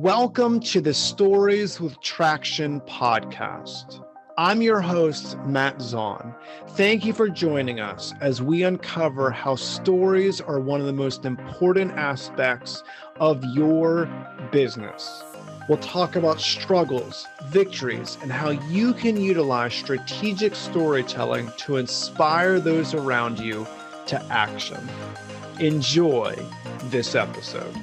Welcome to the Stories with Traction podcast. I'm your host, Matt Zahn. Thank you for joining us as we uncover how stories are one of the most important aspects of your business. We'll talk about struggles, victories, and how you can utilize strategic storytelling to inspire those around you to action. Enjoy this episode.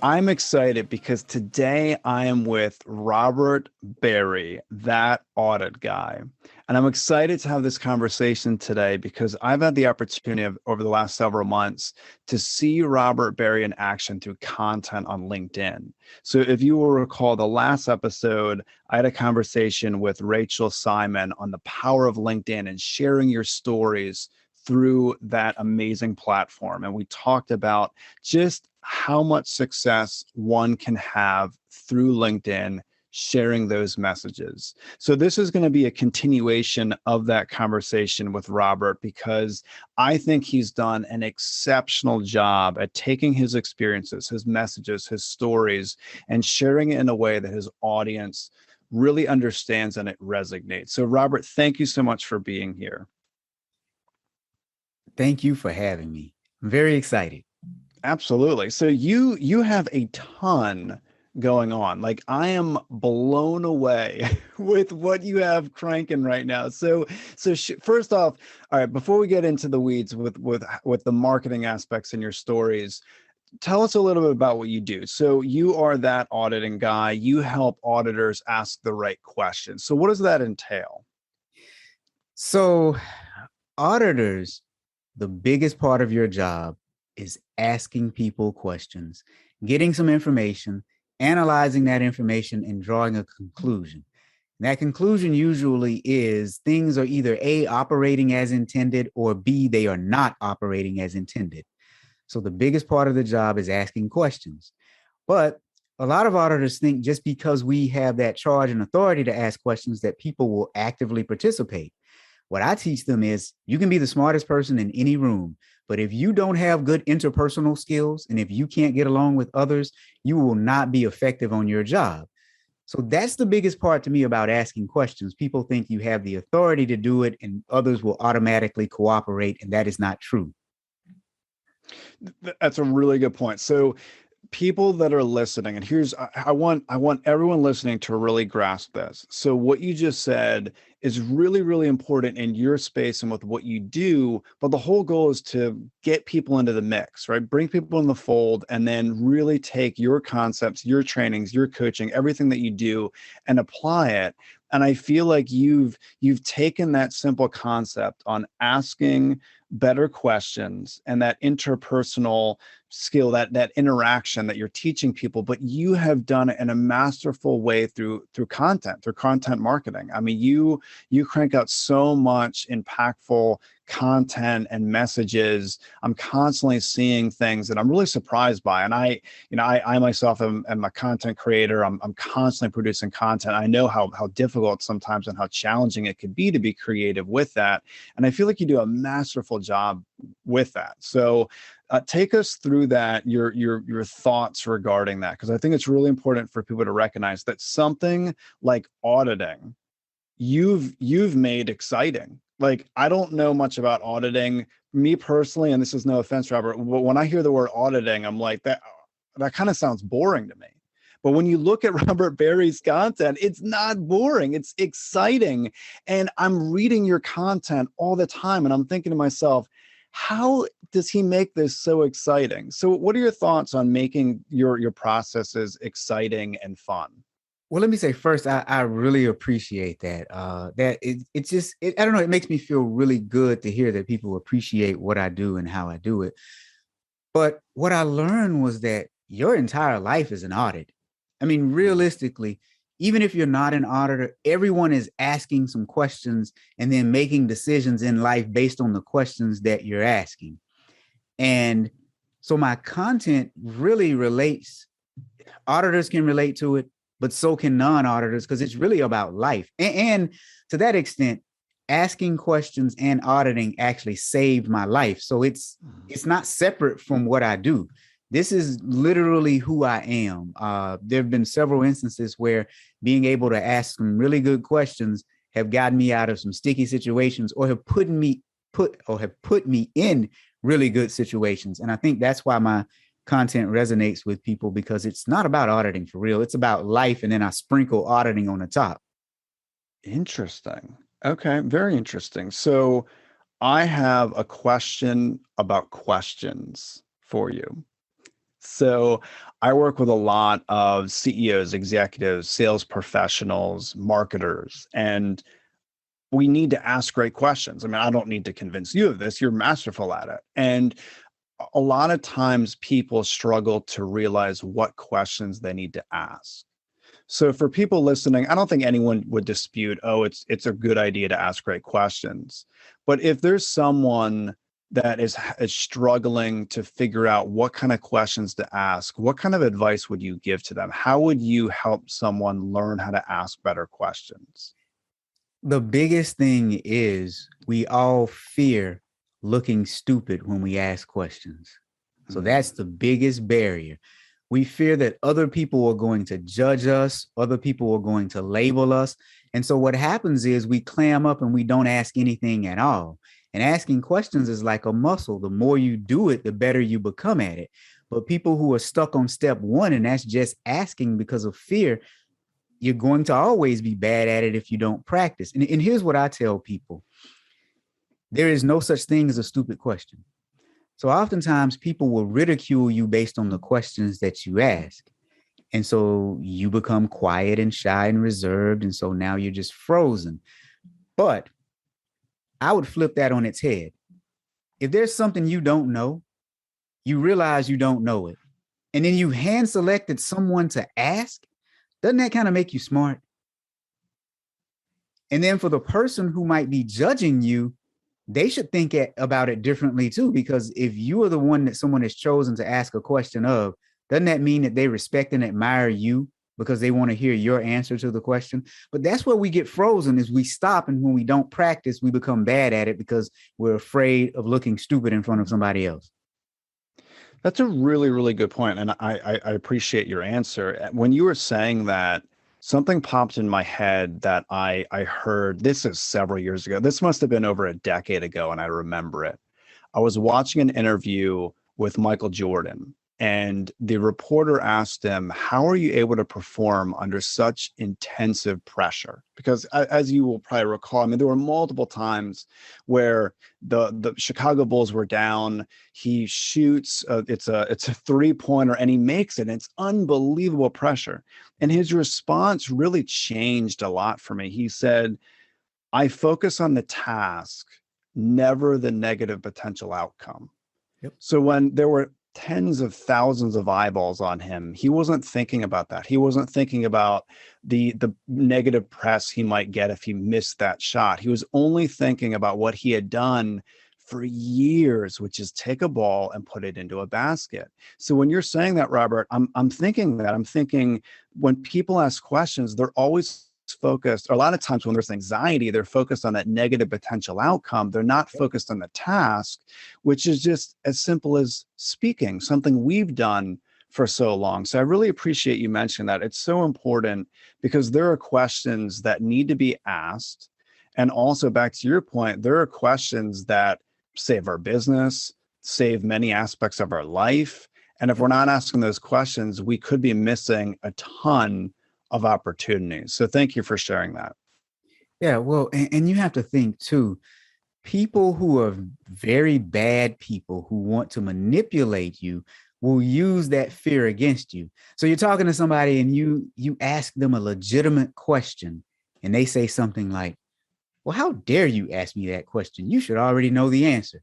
I'm excited because today I am with Robert Berry, that audit guy. And I'm excited to have this conversation today because I've had the opportunity over the last several months to see Robert Berry in action through content on LinkedIn. So if you will recall the last episode, I had a conversation with Rachel Simon on the power of LinkedIn and sharing your stories through that amazing platform. And we talked about just how much success one can have through LinkedIn, sharing those messages. So this is going to be a continuation of that conversation with Robert because I think he's done an exceptional job at taking his experiences, his messages, his stories, and sharing it in a way that his audience really understands and it resonates. So Robert, thank you so much for being here. Thank you for having me. I'm very excited. Absolutely. So you have a ton going on. Like I am blown away with what you have cranking right now. So first off, all right, before we get into the weeds with the marketing aspects in your stories, tell us a little bit about what you do. So you are that auditing guy. You help auditors ask the right questions. So what does that entail? So auditors, the biggest part of your job is asking people questions, getting some information, analyzing that information, and drawing a conclusion. And that conclusion usually is things are either A, operating as intended, or B, they are not operating as intended. So the biggest part of the job is asking questions. But a lot of auditors think just because we have that charge and authority to ask questions that people will actively participate. What I teach them is you can be the smartest person in any room, but if you don't have good interpersonal skills and if you can't get along with others, you will not be effective on your job. So that's the biggest part to me about asking questions. People think you have the authority to do it and others will automatically cooperate, and that is not true. That's a really good point. So people that are listening, and here's, I want everyone listening to really grasp this. So what you just said is really, really important in your space and with what you do. But the whole goal is to get people into the mix, right? Bring people in the fold and then really take your concepts, your trainings, your coaching, everything that you do and apply it. And I feel like you've taken that simple concept on asking better questions and that interpersonal skill, that interaction that you're teaching people, but you have done it in a masterful way through content marketing. I mean, you crank out so much impactful content and messages. I'm constantly seeing things that I'm really surprised by. And I myself am a content creator. I'm constantly producing content. I know how difficult sometimes and how challenging it could be to be creative with that. And I feel like you do a masterful job with that. So take us through that, your thoughts regarding that, because I think it's really important for people to recognize that something like auditing, you've made exciting. Like, I don't know much about auditing, me personally, and this is no offense, Robert, but when I hear the word auditing, I'm like, that kind of sounds boring to me. But when you look at Robert Berry's content, it's not boring, it's exciting. And I'm reading your content all the time, and I'm thinking to myself, how does he make this so exciting? So what are your thoughts on making your processes exciting and fun? Well, let me say first, I really appreciate that. I don't know, it makes me feel really good to hear that people appreciate what I do and how I do it. But what I learned was that your entire life is an audit. I mean, realistically, even if you're not an auditor, everyone is asking some questions and then making decisions in life based on the questions that you're asking. And so my content really relates. Auditors can relate to it, but so can non-auditors, because it's really about life. And to that extent, asking questions and auditing actually saved my life. So it's not separate from what I do. This is literally who I am. There have been several instances where being able to ask some really good questions have gotten me out of some sticky situations, or have put me in really good situations. And I think that's why my content resonates with people, because it's not about auditing for real. It's about life. And then I sprinkle auditing on the top. Interesting. Okay, very interesting. So I have a question about questions for you. So I work with a lot of CEOs, executives, sales professionals, marketers, and we need to ask great questions. I mean, I don't need to convince you of this. You're masterful at it. And a lot of times people struggle to realize what questions they need to ask. So for people listening, I don't think anyone would dispute, oh, it's a good idea to ask great questions. But if there's someone that is struggling to figure out what kind of questions to ask, what kind of advice would you give to them? How would you help someone learn how to ask better questions? The biggest thing is we all fear looking stupid when we ask questions. So that's Mm, the biggest barrier. We fear that other people are going to judge us, other people are going to label us. And so what happens is we clam up and we don't ask anything at all. And asking questions is like a muscle. The more you do it, the better you become at it. But people who are stuck on step one, and that's just asking because of fear, you're going to always be bad at it if you don't practice. And here's what I tell people: there is no such thing as a stupid question. So oftentimes people will ridicule you based on the questions that you ask. And so you become quiet and shy and reserved. And so now you're just frozen. But I would flip that on its head. If there's something you don't know, you realize you don't know it, and then you hand selected someone to ask, doesn't that kind of make you smart? And then for the person who might be judging you, they should think about it differently too, because if you are the one that someone has chosen to ask a question of, doesn't that mean that they respect and admire you because they want to hear your answer to the question? But that's where we get frozen, is we stop, and when we don't practice, we become bad at it because we're afraid of looking stupid in front of somebody else. that's a really, really good point, and I appreciate your answer. When you were saying that, something popped in my head that I heard. This is several years ago. This must have been over a decade ago, and I remember it. I was watching an interview with Michael Jordan, and the reporter asked him, "How are you able to perform under such intensive pressure?" Because as you will probably recall, I mean, there were multiple times where the Chicago Bulls were down. He shoots, it's a 3-pointer, and he makes it. And it's unbelievable pressure. And his response really changed a lot for me. He said, "I focus on the task, never the negative potential outcome." Yep. So when there were tens of thousands of eyeballs on him, he wasn't thinking about that. He wasn't thinking about the negative press he might get if he missed that shot. He was only thinking about what he had done for years, which is take a ball and put it into a basket. So when you're saying that, Robert, I'm thinking that. I'm thinking when people ask questions, they're always focused, or a lot of times when there's anxiety, they're focused on that negative potential outcome. They're not Yep. focused on the task, which is just as simple as speaking, something we've done for so long. So I really appreciate you mentioning that. It's so important because there are questions that need to be asked. And also, back to your point, there are questions that save our business, save many aspects of our life. And if we're not asking those questions, we could be missing a ton of opportunities. So thank you for sharing that. Yeah. Well, and you have to think too, people who are very bad people who want to manipulate you will use that fear against you. So you're talking to somebody and you ask them a legitimate question and they say something like, "Well, how dare you ask me that question? You should already know the answer."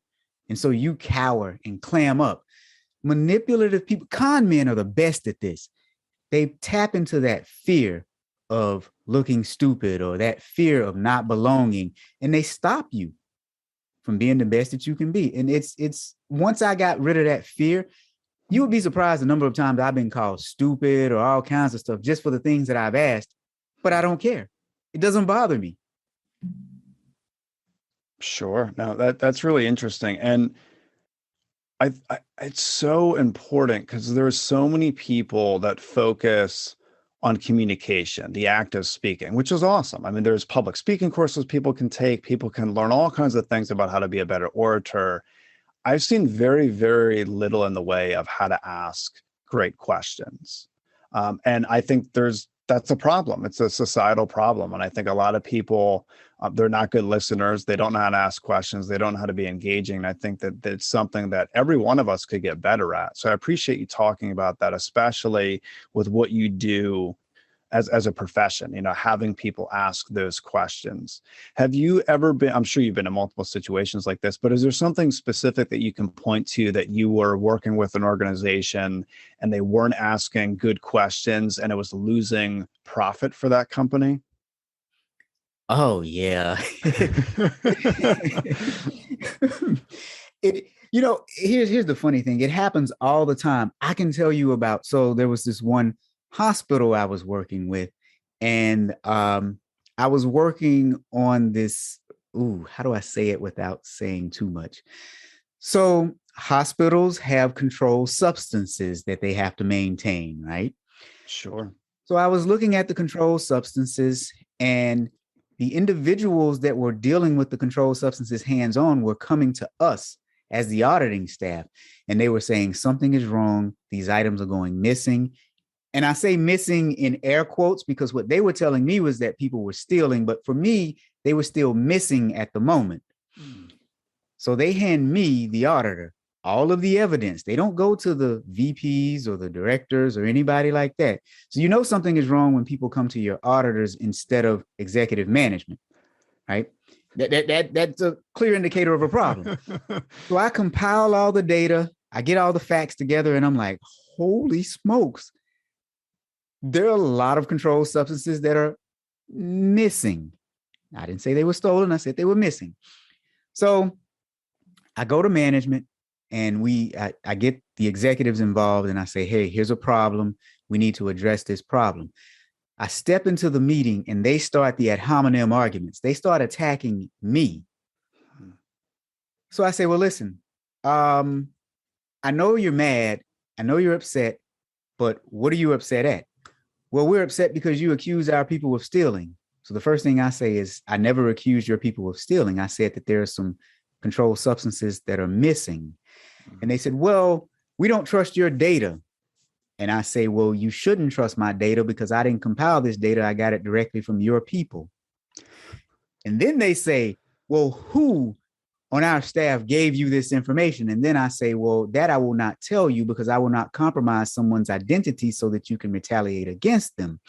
And so you cower and clam up. Manipulative people, con men are the best at this. They tap into that fear of looking stupid or that fear of not belonging, and they stop you from being the best that you can be. And it's once I got rid of that fear, you would be surprised the number of times I've been called stupid or all kinds of stuff just for the things that I've asked, but I don't care. It doesn't bother me. Sure. No, that's really interesting. And It's so important because there's so many people that focus on communication, the act of speaking, which is awesome. I mean, there's public speaking courses people can take, people can learn all kinds of things about how to be a better orator. I've seen very, very little in the way of how to ask great questions. And I think that's a problem. It's a societal problem. And I think a lot of people, they're not good listeners. They don't know how to ask questions. They don't know how to be engaging. And I think that that's something that every one of us could get better at. So I appreciate you talking about that, especially with what you do as a profession, having people ask those questions. Have you ever been, I'm sure you've been in multiple situations like this, but is there something specific that you can point to that you were working with an organization and they weren't asking good questions and it was losing profit for that company? Oh yeah. Here's the funny thing. It happens all the time. I can tell you about, so there was this one hospital I was working with, and I was working on this. Ooh, how do I say it without saying too much? So hospitals have controlled substances that they have to maintain, right? Sure. So I was looking at the controlled substances, and the individuals that were dealing with the controlled substances hands-on were coming to us as the auditing staff, and they were saying something is wrong. These items are going missing. And I say missing in air quotes because what they were telling me was that people were stealing, but for me, they were still missing at the moment. Mm. So they hand me, the auditor, all of the evidence. They don't go to the VPs or the directors or anybody like that. So something is wrong when people come to your auditors instead of executive management, right? That's a clear indicator of a problem. So I compile all the data, I get all the facts together, and I'm like, holy smokes. There are a lot of controlled substances that are missing. I didn't say they were stolen. I said they were missing. So I go to management and I get the executives involved and I say, hey, here's a problem. We need to address this problem. I step into the meeting and they start the ad hominem arguments. They start attacking me. So I say, well, listen, I know you're mad. I know you're upset, but what are you upset at? Well, we're upset because you accuse our people of stealing. So the first thing I say is, I never accused your people of stealing. I said that there are some controlled substances that are missing. And they said, well, we don't trust your data. And I say, well, you shouldn't trust my data because I didn't compile this data. I got it directly from your people. And then they say, well, who on our staff gave you this information? And then I say, well, that I will not tell you because I will not compromise someone's identity so that you can retaliate against them.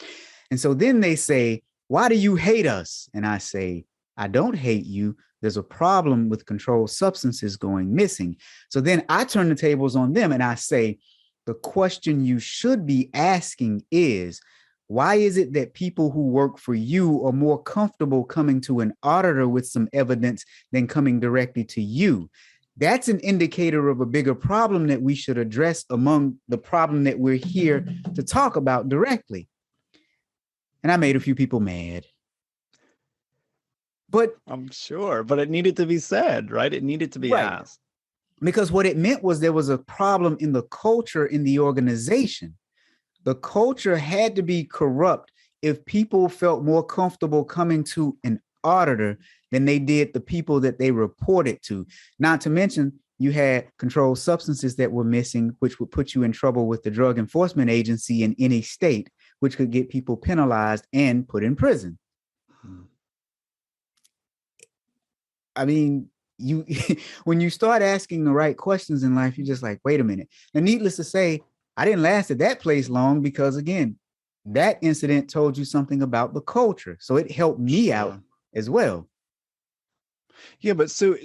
And so then they say, why do you hate us? And I say, I don't hate you. There's a problem with controlled substances going missing. So then I turn the tables on them and I say, the question you should be asking is, why is it that people who work for you are more comfortable coming to an auditor with some evidence than coming directly to you? That's an indicator of a bigger problem that we should address among the problem that we're here to talk about directly. And I made a few people mad. But I'm sure, but it needed to be said, right? It needed to be asked. Because what it meant was there was a problem in the culture in the organization. The culture had to be corrupt if people felt more comfortable coming to an auditor than they did the people that they reported to. Not to mention, you had controlled substances that were missing, which would put you in trouble with the Drug Enforcement Agency in any state, which could get people penalized and put in prison. I mean, when you start asking the right questions in life, you're just like, wait a minute. Now, needless to say, I didn't last at that place long because, again, that incident told you something about the culture. So it helped me out as well. Yeah, but so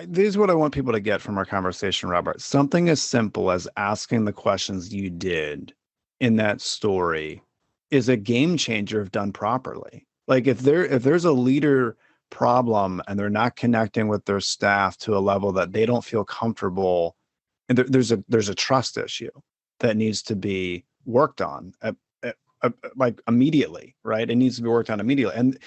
this is what I want people to get from our conversation, Robert. Something as simple as asking the questions you did in that story is a game changer if done properly. Like if there's a leader problem and they're not connecting with their staff to a level that they don't feel comfortable, and there's a trust issue that needs to be worked on like immediately, right? It needs to be worked on immediately. And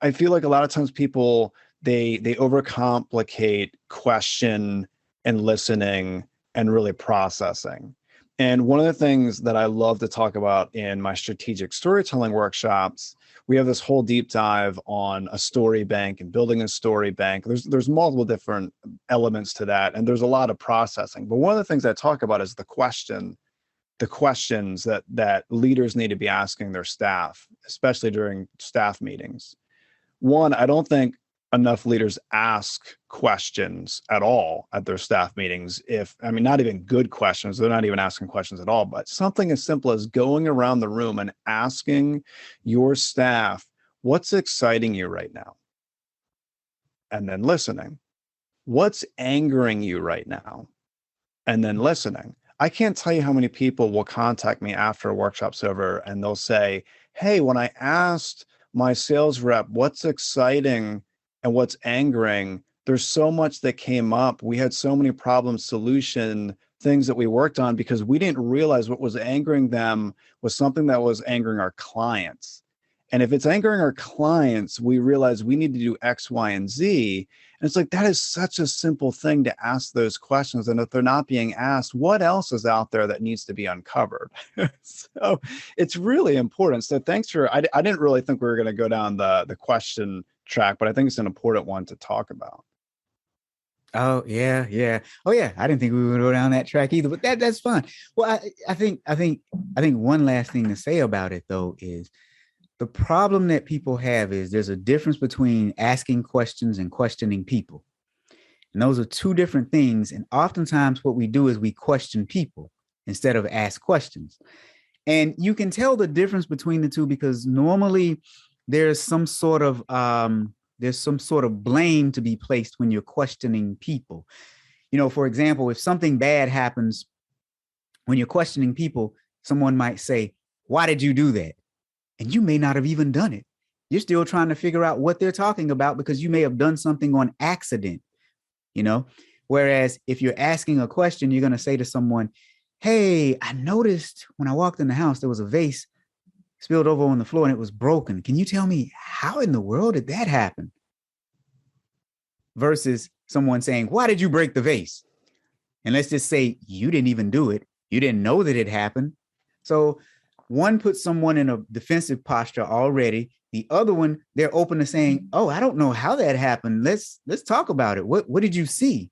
I feel like a lot of times people they overcomplicate, question, and listening and really processing. And one of the things that I love to talk about in my strategic storytelling workshops, we have this whole deep dive on a story bank and building a story bank. There's multiple different elements to that, and there's a lot of processing. But one of the things I talk about is the questions that leaders need to be asking their staff, especially during staff meetings. One, I don't think enough leaders ask questions at all at their staff meetings. Not even good questions, they're not even asking questions at all, but something as simple as going around the room and asking your staff, what's exciting you right now? And then listening. What's angering you right now? And then listening. I can't tell you how many people will contact me after a workshop's over and they'll say, hey, when I asked my sales rep what's exciting and what's angering, there's so much that came up. We had so many problem solution things that we worked on because we didn't realize what was angering them was something that was angering our clients. And if it's angering our clients, we realize we need to do X, Y, and Z. And it's like, that is such a simple thing to ask those questions. And if they're not being asked, what else is out there that needs to be uncovered? So it's really important. So thanks for, I didn't really think we were going to go down the question track, but I think it's an important one to talk about. Oh yeah, yeah. Oh yeah. I didn't think we would go down that track either, but that's fun. Well, I think one last thing to say about it though is the problem that people have is there's a difference between asking questions and questioning people. And those are two different things. And oftentimes what we do is we question people instead of ask questions. And you can tell the difference between the two because normally there's some sort of blame to be placed when you're questioning people. For example, if something bad happens when you're questioning people, someone might say, why did you do that? And you may not have even done it. You're still trying to figure out what they're talking about because you may have done something on accident, Whereas if you're asking a question, you're going to say to someone, hey, I noticed when I walked in the house, there was a vase spilled over on the floor and it was broken. Can you tell me how in the world did that happen? Versus someone saying, why did you break the vase? And let's just say you didn't even do it. You didn't know that it happened. So one puts someone in a defensive posture already. The other one, they're open to saying, oh, I don't know how that happened. Let's talk about it. What did you see?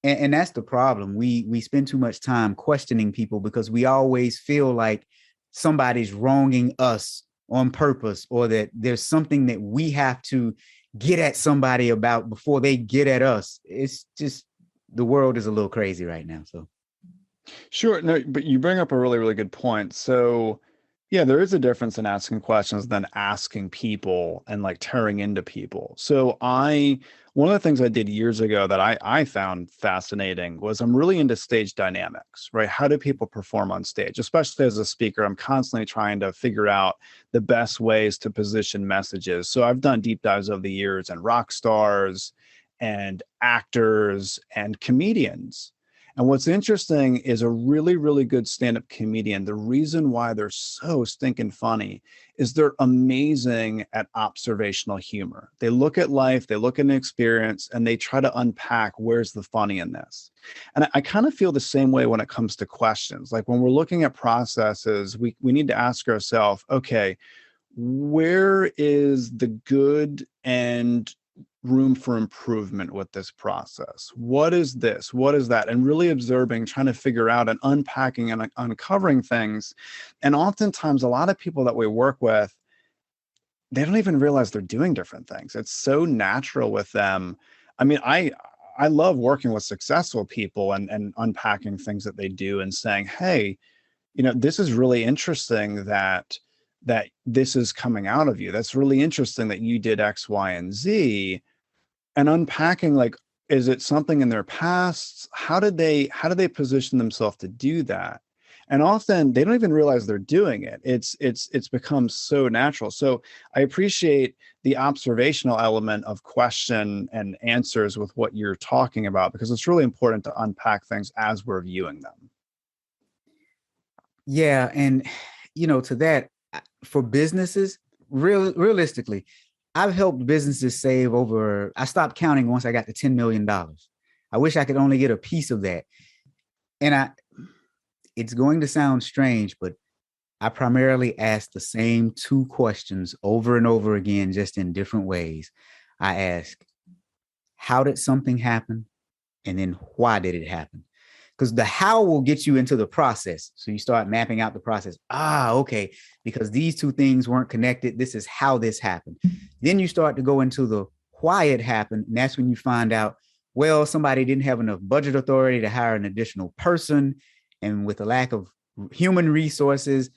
And that's the problem. We spend too much time questioning people because we always feel like somebody's wronging us on purpose or that there's something that we have to get at somebody about before they get at us. It's just the world is a little crazy right now. So. Sure. No, but you bring up a really, really good point. So, yeah, there is a difference in asking questions than asking people and like tearing into people. So one of the things I did years ago that I found fascinating was I'm really into stage dynamics, right? How do people perform on stage? Especially as a speaker, I'm constantly trying to figure out the best ways to position messages. So I've done deep dives over the years and rock stars and actors and comedians. And what's interesting is a really, really good stand-up comedian. The reason why they're so stinking funny is they're amazing at observational humor. They look at life, they look at an experience, and they try to unpack where's the funny in this. And I kind of feel the same way when it comes to questions. Like when we're looking at processes, we need to ask ourselves, okay, where is the good and room for improvement with this process? What is this? What is that? And really observing, trying to figure out and unpacking and uncovering things. And oftentimes, a lot of people that we work with, they don't even realize they're doing different things. It's so natural with them. I love working with successful people and unpacking things that they do and saying, hey, this is really interesting that this is coming out of you. That's really interesting that you did X, Y, and Z. And unpacking, like, is it something in their past? How did they position themselves to do that? And often they don't even realize they're doing it. It's become so natural. So I appreciate the observational element of question and answers with what you're talking about, because it's really important to unpack things as we're viewing them. Yeah. And, to that, for businesses, realistically, I've helped businesses save I stopped counting once I got to $10 million. I wish I could only get a piece of that. And it's going to sound strange, but I primarily ask the same two questions over and over again, just in different ways. I ask, how did something happen? And then why did it happen? Because the how will get you into the process. So you start mapping out the process. Okay, because these two things weren't connected. This is how this happened. Then you start to go into the why it happened. And that's when you find out, well, somebody didn't have enough budget authority to hire an additional person. And with the lack of human resources,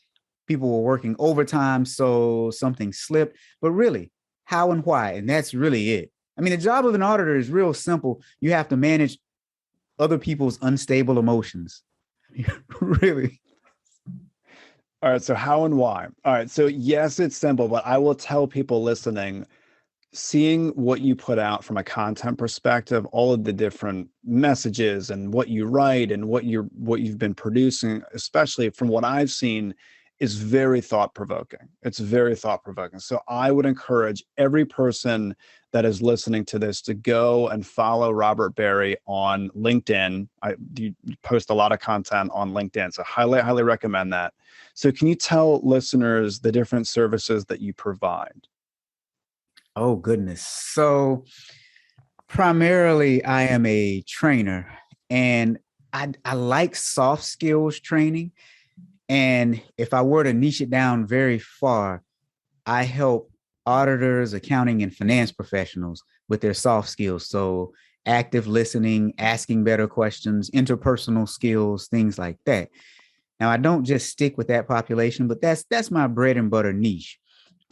people were working overtime. So something slipped. But really, how and why? And that's really it. I mean, the job of an auditor is real simple. You have to manage other people's unstable emotions. Really. All right. So how and why? All right. So yes, it's simple, but I will tell people listening, seeing what you put out from a content perspective, all of the different messages and what you write and what you've been producing, especially from what I've seen, is very thought-provoking. It's very thought-provoking. So I would encourage every person that is listening to this to go and follow Robert Barry on LinkedIn. You post a lot of content on LinkedIn, so highly, highly recommend that. So can you tell listeners the different services that you provide? Oh, goodness. So primarily, I am a trainer, and I like soft skills training. And if I were to niche it down very far, I help auditors, accounting, and finance professionals with their soft skills. So active listening, asking better questions, interpersonal skills, things like that. Now, I don't just stick with that population, but that's my bread and butter niche.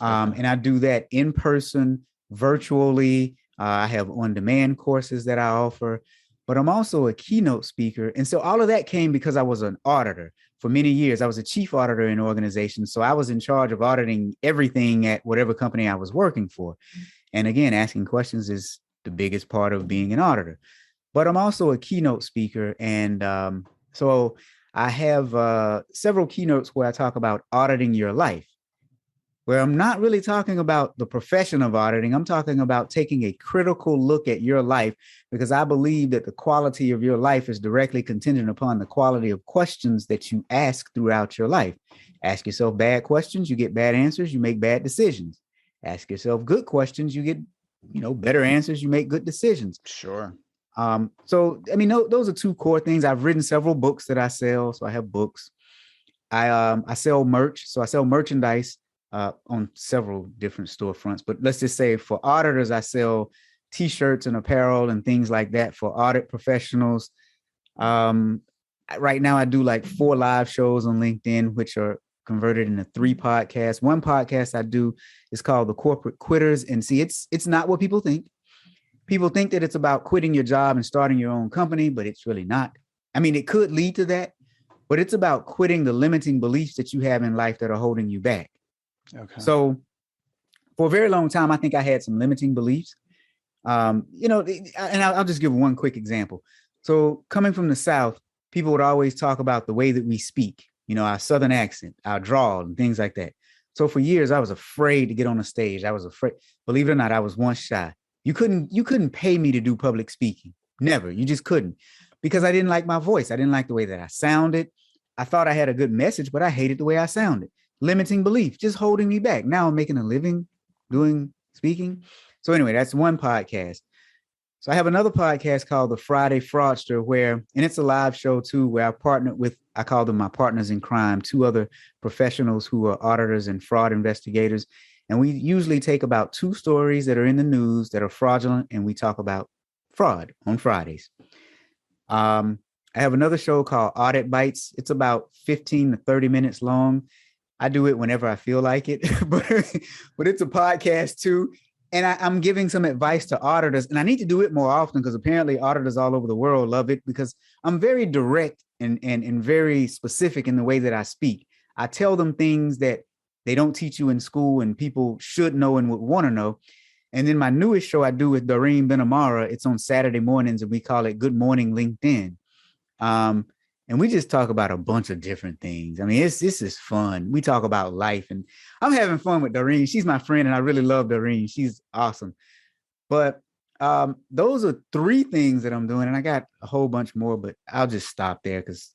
And I do that in person, virtually. I have on-demand courses that I offer, but I'm also a keynote speaker. And so all of that came because I was an auditor. For many years, I was a chief auditor in organizations. So I was in charge of auditing everything at whatever company I was working for. And again, asking questions is the biggest part of being an auditor. But I'm also a keynote speaker. And so I have several keynotes where I talk about auditing your life, where I'm not really talking about the profession of auditing. I'm talking about taking a critical look at your life, because I believe that the quality of your life is directly contingent upon the quality of questions that you ask throughout your life. Ask yourself bad questions, you get bad answers, you make bad decisions. Ask yourself good questions, you get, better answers, you make good decisions. Sure. So, I mean, those are two core things. I've written several books that I sell. So I have books. I sell merch. So I sell merchandise on several different storefronts, but let's just say for auditors, I sell t-shirts and apparel and things like that for audit professionals. Right now I do like 4 live shows on LinkedIn, which are converted into 3 podcasts. One podcast I do is called The Corporate Quitters. And see, it's not what people think. People think that it's about quitting your job and starting your own company, but it's really not. I mean, it could lead to that, but it's about quitting the limiting beliefs that you have in life that are holding you back. Okay. So for a very long time, I think I had some limiting beliefs, and I'll just give one quick example. So coming from the South, people would always talk about the way that we speak, our Southern accent, our drawl and things like that. So for years, I was afraid to get on a stage. I was afraid, believe it or not, I was once shy. You couldn't pay me to do public speaking. Never. You just couldn't, because I didn't like my voice. I didn't like the way that I sounded. I thought I had a good message, but I hated the way I sounded. Limiting belief, just holding me back. Now I'm making a living doing speaking. So anyway, that's one podcast. So I have another podcast called The Friday Fraudster, and it's a live show too, where I partnered with, I call them my partners in crime, 2 other professionals who are auditors and fraud investigators. And we usually take about 2 stories that are in the news that are fraudulent, and we talk about fraud on Fridays. I have another show called Audit Bites. It's about 15 to 30 minutes long. I do it whenever I feel like it, but it's a podcast too. And I'm giving some advice to auditors, and I need to do it more often because apparently auditors all over the world love it, because I'm very direct and very specific in the way that I speak. I tell them things that they don't teach you in school and people should know and would want to know. And then my newest show I do with Doreen Benamara, it's on Saturday mornings, and we call it Good Morning LinkedIn. And we just talk about a bunch of different things. I mean, this is fun. We talk about life, and I'm having fun with Doreen. She's my friend, and I really love Doreen. She's awesome. But Those are three things that I'm doing, and I got a whole bunch more, but I'll just stop there because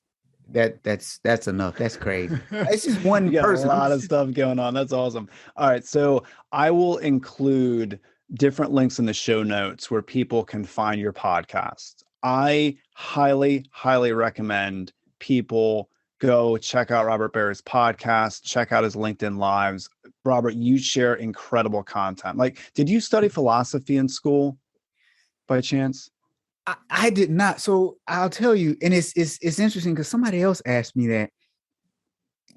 that's enough. That's crazy. It's just You one got a person. lot of stuff going on. That's awesome. All right. So I will include different links in the show notes where people can find your podcast. I highly, highly recommend people go check out Robert Barry's podcast, check out his LinkedIn Lives. Robert, you share incredible content. Like, did you study philosophy in school by chance? I did not. So I'll tell you, and it's interesting because somebody else asked me that.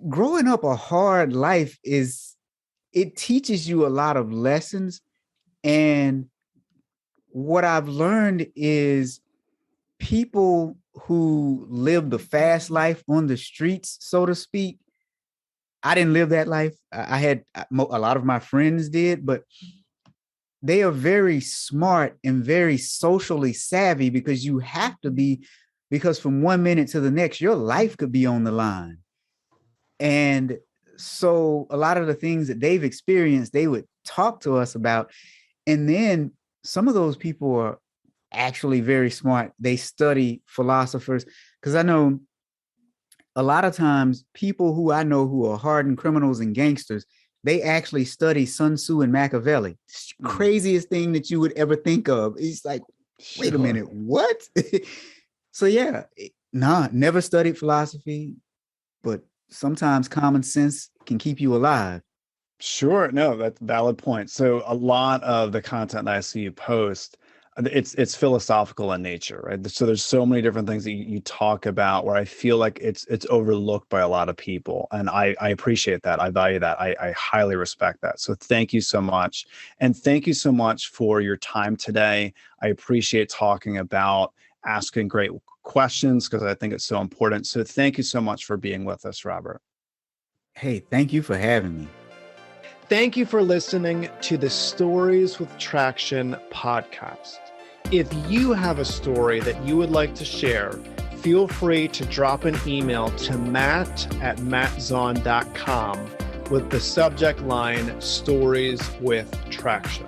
Growing up a hard life it teaches you a lot of lessons. And what I've learned is people who live the fast life on the streets, so to speak. I didn't live that life. I had a lot of my friends did, but they are very smart and very socially savvy because you have to be, because from 1 minute to the next, your life could be on the line. And so a lot of the things that they've experienced, they would talk to us about. And then some of those people are actually very smart. They study philosophers, because I know a lot of times people who I know who are hardened criminals and gangsters, they actually study Sun Tzu and Machiavelli. Craziest thing that you would ever think of. It's like, wait a minute, what? So yeah, never studied philosophy, but sometimes common sense can keep you alive. Sure. No, that's a valid point. So a lot of the content that I see you post, it's philosophical in nature, right? So there's so many different things that you talk about where I feel like it's overlooked by a lot of people. And I appreciate that. I value that. I highly respect that. So thank you so much. And thank you so much for your time today. I appreciate talking about asking great questions because I think it's so important. So thank you so much for being with us, Robert. Hey, thank you for having me. Thank you for listening to the Stories with Traction podcast. If you have a story that you would like to share, feel free to drop an email to matt@mattzahn.com with the subject line Stories with Traction.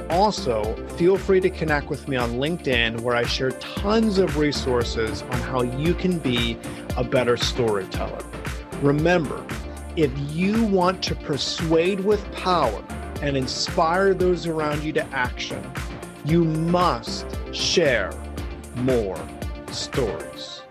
Also, feel free to connect with me on LinkedIn, where I share tons of resources on how you can be a better storyteller. Remember, if you want to persuade with power and inspire those around you to action, you must share more stories.